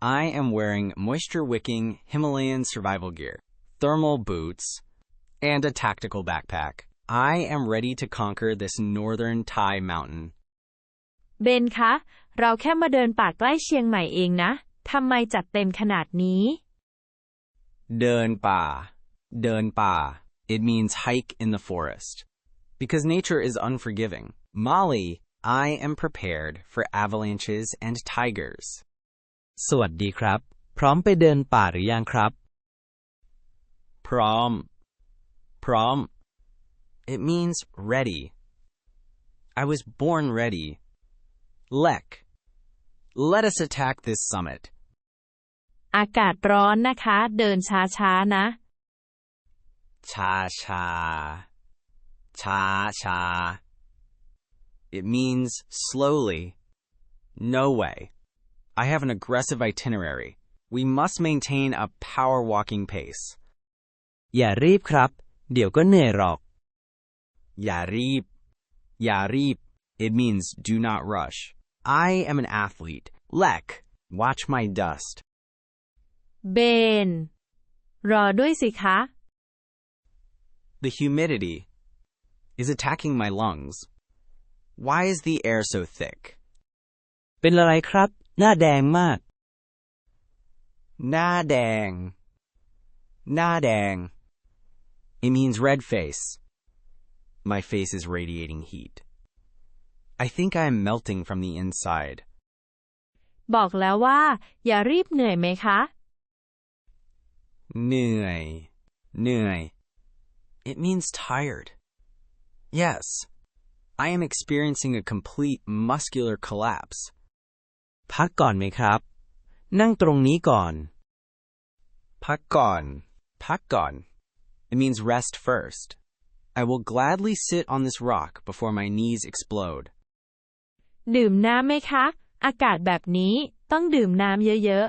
I am wearing moisture-wicking Himalayan survival gear, thermal boots, and a tactical backpack. I am ready to conquer this northern Thai mountain. เบนคะเราแค่มาเดินป่าใกล้เชียงใหม่เองนะทำไมจัดเต็มขนาดนี้ Doen pa. It means hike in the forest. Because nature is unforgiving. Molly, I am prepared for avalanches and tigers. สวัสดีครับพร้อมไปเดินป่าหรือยังครับ Phrom. It means ready. I was born ready. Let us attack this summit. อากาศร้อนนะคะเดินช้าๆนะ Cha. It means slowly. No way. I have an aggressive itinerary. We must maintain a power walking pace. อย่ารีบครับเดี๋ยวก็เหนื่อยหรอก อย่ารีบ It means do not rush. I am an athlete. Watch my dust. เบนรอด้วยสิคะ The humidity is attacking my lungs. Why is the air so thick? เป็นอะไรครับหน้าแดงมาก หน้าแดง. It means red face. My face is radiating heat. I think I am melting from the inside. บอกแล้วว่าอย่ารีบเหนื่อยไหมคะ เหนื่อย. It means tired. Yes, I am experiencing a complete muscular collapse. พักก่อนไหมครับนั่งตรงนี้ก่อน พักก่อน. It means rest first. I will gladly sit on this rock before my knees explode. ดื่มน้ำไหมคะอากาศแบบนี้ต้องดื่มน้ำเยอะ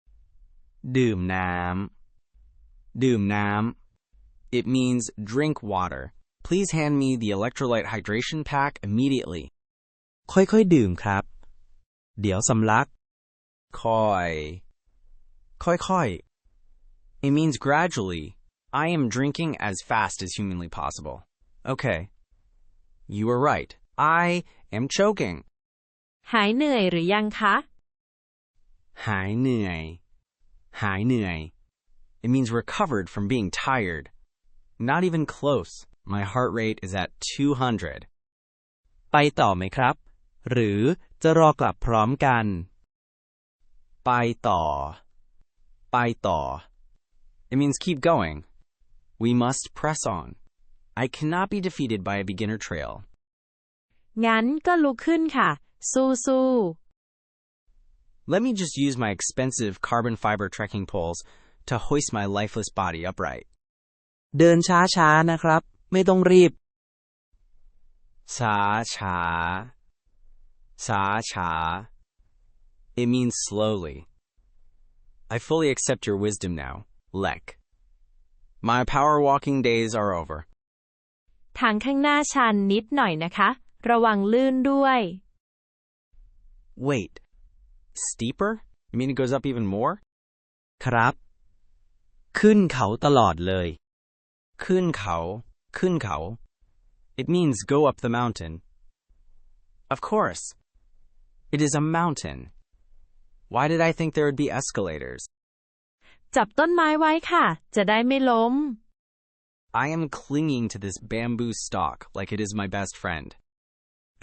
ๆ ดื่มน้ำ. It means drink water. Please hand me the electrolyte hydration pack immediately. ค่อยๆดื่มครับเดี๋ยวสำลัก ค่อย. It means gradually. I am drinking as fast as humanly possible. Okay. You are right. I am choking. หายเหนื่อยหรือยังคะ หายเหนื่อย. It means recovered from being tired. Not even close. My heart rate is at 200. ไปต่อไหมครับหรือจะรอกลับพร้อมกัน ไปต่อ. It means keep going. We must press on. I cannot be defeated by a beginner trail. งั้นก็ลุกขึ้นค่ะสู้ Let me just use my expensive carbon fiber trekking poles to hoist my lifeless body upright. เดินช้าๆนะครับไม่ต้องรีบ ช้า. It means slowly. I fully accept your wisdom now. My power walking days are over. ๆทางข้างหน้าชันนิดหน่อยนะคะระวังลื่นด้วย Wait. Steeper? You mean it goes up even more? ครับขึ้นเขาตลอดเลย ขึ้นเขา. It means go up the mountain. Of course. It is a mountain. Why did I think there would be escalators? จับต้นไม้ไว้ค่ะจะได้ไม่ล้ม I am clinging to this bamboo stalk like it is my best friend.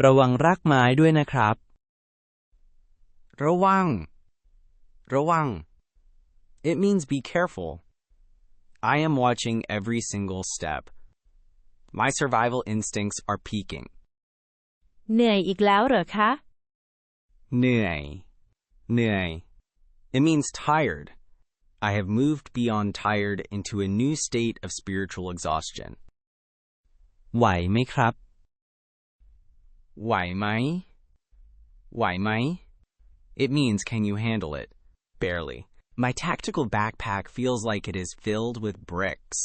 ระวังรากไม้ด้วยนะครับ ระวัง. It means be careful. I am watching every single step. My survival instincts are peaking. เหนื่อยอีกแล้วเหรอคะ เหนื่อย. It means tired. I have moved beyond tired into a new state of spiritual exhaustion. ไหวไหมครับ ไหวไหม? It means can you handle it? Barely. My tactical backpack feels like it is filled with bricks.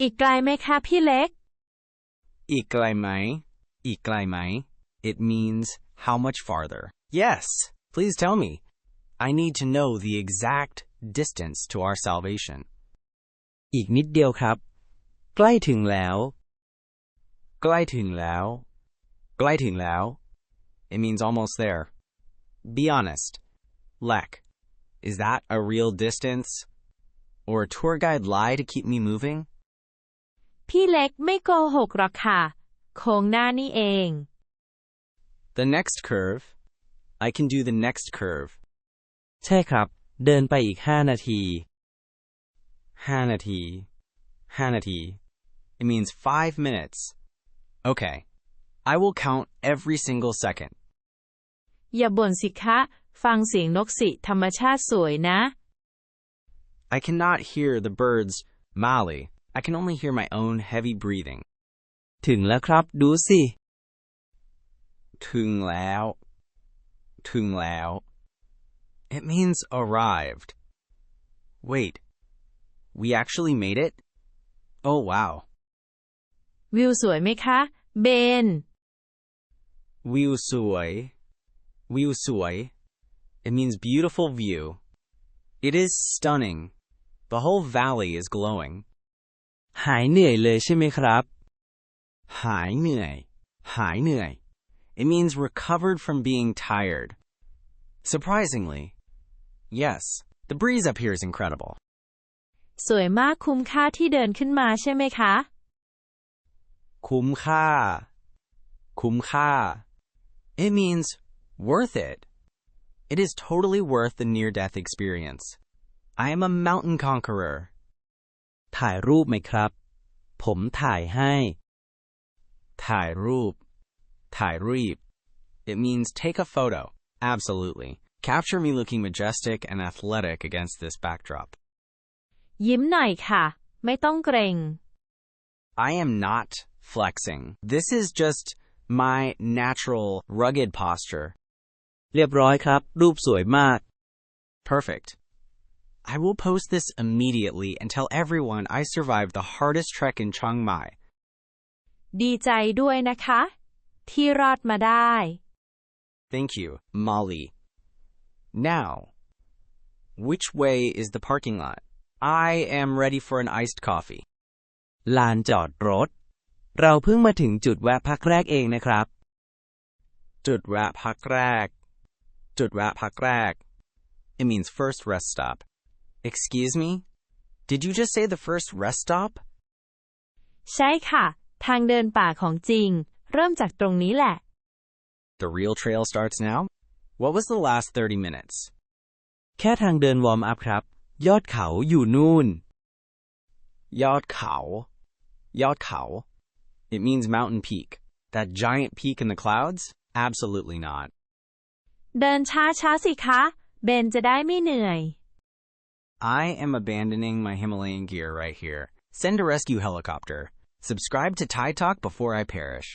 อีกไกลไหมคะพี่เล็ก อีกไกลไหม? It means how much farther? Yes, please tell me. I need to know the exact distance to our salvation. อีกนิดเดียวครับใกล้ถึงแล้ว ใกล้ถึงแล้ว ใกล้ถึงแล้ว It means almost there. Be honest. Lek, is that a real distance? Or a tour guide lie to keep me moving? พี่เล็กไม่โกหกหรอกค่ะโค้งหน้านี่เอง The next curve. I can do the next curve. ใช่ครับเดินไปอีก5 นาที 5 นาที 5 นาที It means 5 minutes. Okay. I will count every single second. อย่าบ่นสิคะฟังเสียงนกสิธรรมชาติสวยนะ I cannot hear the birds Mali. I can only hear my own heavy breathing. ถึงแล้วครับดูสิ ถึงแล้ว ถึงแล้ว It means arrived. Wait. We actually made it? Oh wow. วิวสวยไหมคะเบน วิวสวย วิวสวย It means beautiful view. It is stunning. The whole valley is glowing. หายเหนื่อยเลยใช่ไหมครับ หายเหนื่อย หายเหนื่อย It means recovered from being tired. Surprisingly, yes, the breeze up here is incredible. สวยมากคุ้มค่าที่เดินขึ้นมาใช่ไหมคะ คุ้มค่า คุ้มค่า It means worth it. It is totally worth the near-death experience. I am a mountain conqueror. ถ่ายรูปไหมครับผมถ่ายให้ ถ่ายรูป ถ่ายรูป It means take a photo. Absolutely. Capture me looking majestic and athletic against this backdrop. ยิ้มหน่อยค่ะไม่ต้องเกรง I am not flexing. This is just my natural rugged posture. เรียบร้อยครับรูปสวยมาก Perfect. I will post this immediately and tell everyone I survived the hardest trek in Chiang Mai. ดีใจด้วยนะคะที่รอดมาได้ Thank you, Molly. Now, which way is the parking lot? I am ready for an iced coffee. ลานจอดรถเราเพิ่งมาถึงจุดแวะพักแรกเองนะครับ จุดแวะพักแรก จุดแวะพักแรก It means first rest stop. Excuse me? Did you just say the first rest stop? ใช่ค่ะทางเดินป่าของจริงเริ่มจากตรงนี้แหละ The real trail starts now? What was the last 30 minutes? แค่ทางเดินวอร์มอัพครับยอดเขาอยู่นู่น ยอดเขา ยอดเขา It means mountain peak. That giant peak in the clouds? Absolutely not. เดินช้าๆสิคะเบนจะได้ไม่เหนื่อย I am abandoning my Himalayan gear right here. Send a rescue helicopter. Subscribe to Thai Talk before I perish.